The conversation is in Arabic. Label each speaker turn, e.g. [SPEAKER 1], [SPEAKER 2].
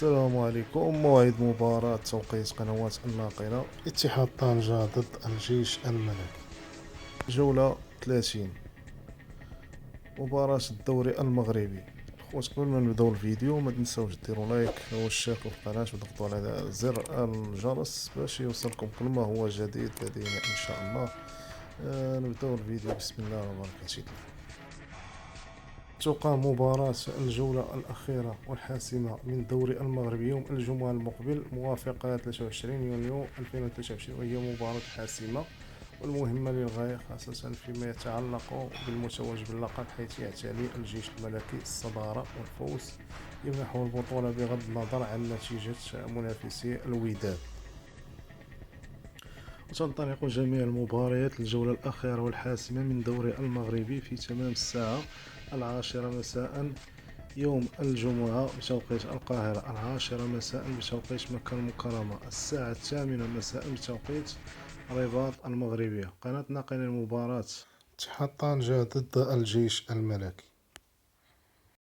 [SPEAKER 1] السلام عليكم. موعد مباراة توقيت قنوات الناقلة. اتحاد طنجة ضد الجيش الملكي، جولة 30، مباراة الدوري المغربي. خوت، قبل ما نبداو الفيديو ما تنساوش ديروا لايك واشتركوا في القناة وضغطوا على زر الجرس باش يوصلكم كل ما هو جديد لدينا ان شاء الله. نبداو الفيديو. بسم الله وبركة الله. تقام مباراة الجولة الأخيرة والحاسمة من الدوري المغربي يوم الجمعة المقبل موافق 23 يونيو 2023، وهي مباراة حاسمة والمهمة للغاية، خاصة فيما يتعلق بالمتوج باللقب، حيث يعتلي الجيش الملكي الصدارة والفوز يمنحه البطولة بغض النظر عن نتيجة منافسي الوداد. وتنطلق جميع المباريات الجولة الأخيرة والحاسمة من الدوري المغربي في تمام الساعة 10 مساء يوم الجمعة بتوقيت القاهرة، 10 مساء بتوقيت مكة المكرمة، الساعة 8 مساء بتوقيت الرباط المغربية. قناة ناقل المباراة اتحاد طنجة ضد الجيش الملكي.